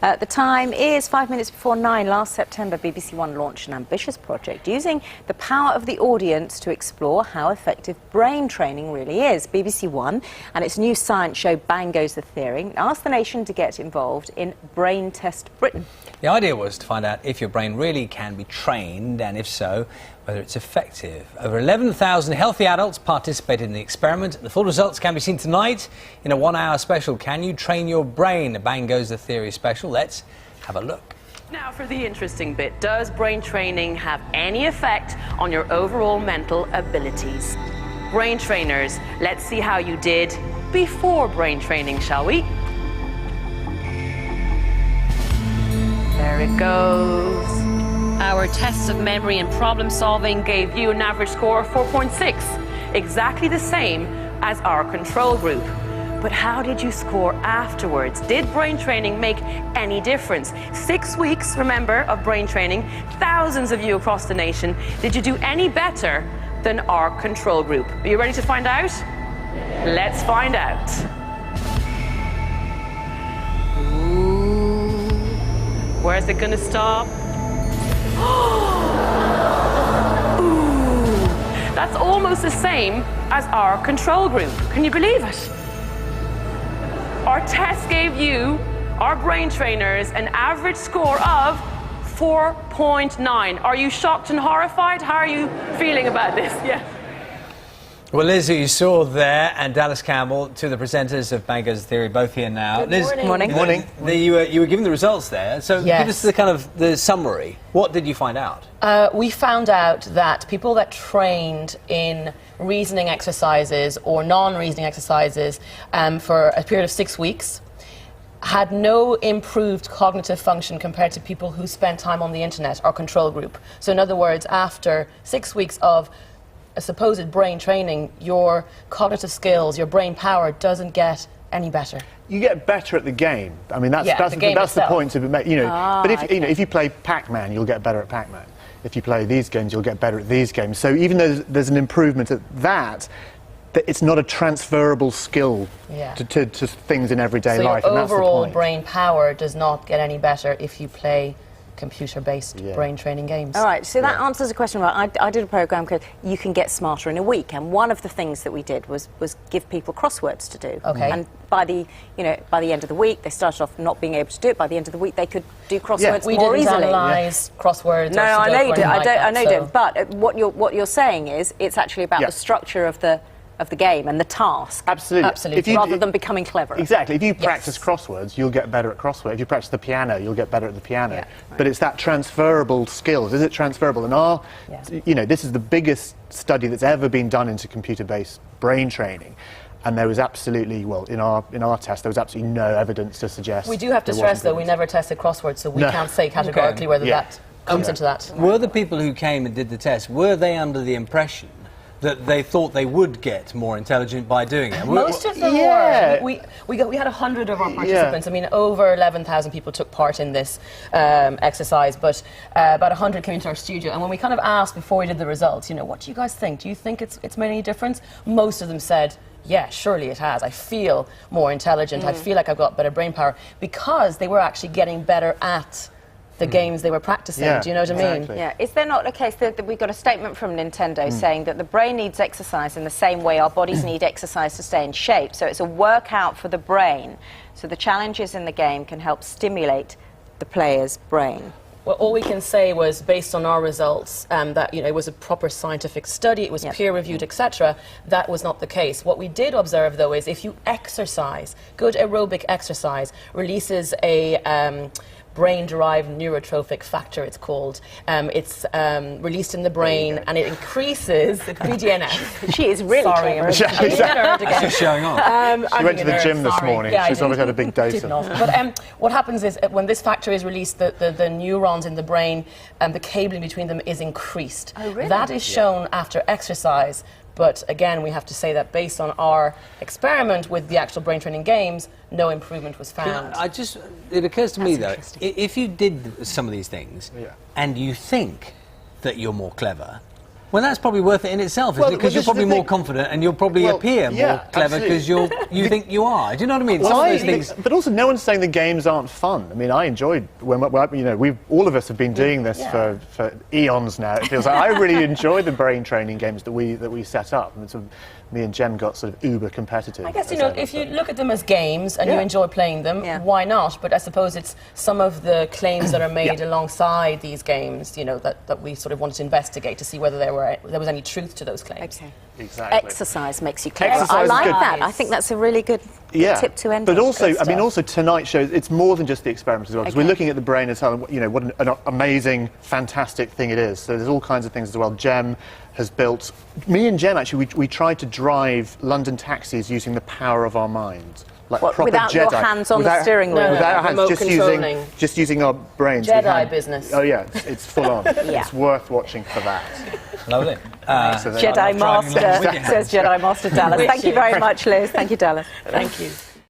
The time is 5 minutes before 9. Last September, BBC One launched an ambitious project using the power of the audience to explore how effective brain training really is. BBC One and its new science show Bang Goes the Theory asked the nation to get involved in Brain Test Britain. The idea was to find out if your brain really can be trained, and if so, whether it's effective. Over 11,000 healthy adults participated in the experiment. The full results can be seen tonight in a one-hour special, Can You Train Your Brain? A Bang Goes the Theory special. Let's have a look. Now for the interesting bit. Does brain training have any effect on your overall mental abilities? Brain trainers, let's see how you did before brain training, shall we? There it goes. Our tests of memory and problem solving gave you an average score of 4.6, exactly the same as our control group. But how did you score afterwards? Did brain training make any difference? 6 weeks, remember, of brain training, thousands of you across the nation. Did you do any better than our control group? Are you ready to find out? Let's find out. Ooh. Where's it gonna stop? Ooh, that's almost the same as our control group. Can you believe it? Our test gave you, our brain trainers, an average score of 4.9. Are you shocked and horrified? How are you feeling about this? Yeah. Well, Liz, who you saw there, and Dallas Campbell, two of the presenters of Bang Goes the Theory, both here now. Good morning. Liz, morning. You were giving the results there, so Yes. give us the summary. What did you find out? We found out that people that trained in reasoning exercises or non-reasoning exercises for a period of 6 weeks had no improved cognitive function compared to people who spent time on the internet, our control group. So in other words, after 6 weeks of a supposed brain training, your cognitive skills, your brain power doesn't get any better. You get better at the game. I mean, that's the point to be made. You know, but if you play Pac-Man, you'll get better at Pac-Man. If you play these games, you'll get better at these games. So even though there's an improvement at that, it's not a transferable skill to things in everyday life. So your and that's the overall point. brain power does not get any better if you play computer-based brain training games. All right, so that answers a question. Right, I did a program called You Can Get Smarter in a Week, and one of the things that we did was give people crosswords to do. Okay. And by the end of the week, they started off not being able to do it. By the end of the week, they could do crosswords more easily. We didn't analyse crosswords. No, I know you did. I know you did. But what you're saying is it's actually about the structure of the game and the task. Absolutely. Rather than becoming clever. Exactly. If you practice crosswords, you'll get better at crosswords. If you practice the piano, you'll get better at the piano. Yeah, But it's that transferable skills. Is it transferable? And this is the biggest study that's ever been done into computer-based brain training. And there was absolutely, in our test, there was absolutely no evidence to suggest. We do have to stress, though, we never tested crosswords, so we can't say categorically whether that comes into that. Were the people who came and did the test, were they under the impression that they thought they would get more intelligent by doing it? Most of them were. We had 100 of our participants. I mean, over 11,000 people took part in this exercise, but about 100 came into our studio. And when we kind of asked before we did the results, what do you guys think? Do you think it's made any difference? Most of them said, yeah, surely it has. I feel more intelligent. I feel like I've got better brain power, because they were actually getting better at the games they were practicing. Do you know what I mean? Yeah. Is there not a case that we got a statement from Nintendo saying that the brain needs exercise in the same way our bodies need exercise to stay in shape? So it's a workout for the brain. So the challenges in the game can help stimulate the player's brain. Well, all we can say was, based on our results, that it was a proper scientific study, it was peer-reviewed, etc. That was not the case. What we did observe, though, is if you exercise, good aerobic exercise releases a brain-derived neurotrophic factor, it's called. It's released in the brain, and it increases the BDNF. She is really clever. She's showing off. She went to the gym this morning. She's always had a big dose of it. But what happens is, when this factor is released, the neurons in the brain, the cabling between them is increased. Oh, really? That is shown after exercise. But again, we have to say that based on our experiment with the actual brain training games, no improvement was found. It occurs to me, though, if you did some of these things and you think that you're more clever, Well, that's probably worth it in itself, isn't it? Because you're probably more confident and you'll probably appear more clever because you think you are. Do you know what I mean? Some of those things. But also, no one's saying the games aren't fun. I mean, I enjoyed all of us have been doing this for eons now. It feels like I really enjoy the brain training games that we set up. And sort of, me and Jem got sort of uber competitive. I guess, if you look at them as games and you enjoy playing them, why not? But I suppose it's some of the claims that are made alongside these games, that we sort of wanted to investigate to see whether there was any truth to those claims. Okay. Exactly. Exercise makes you clever. I like that. I think that's a really good tip to end on. But also, I mean, also tonight shows it's more than just the experiment as well, because we're looking at the brain as what an amazing, fantastic thing it is. So there's all kinds of things as well. Jem has built. Me and Jem actually, we tried to drive London taxis using the power of our minds. Like proper without Jedi. your hands on the steering wheel? Without our hands, just using our brains. Jedi business. Oh yeah, it's full on. It's worth watching for that. Lovely. Jedi Master, says Jedi Master Dallas. Thank you very much, Liz. Thank you, Dallas. Thank you.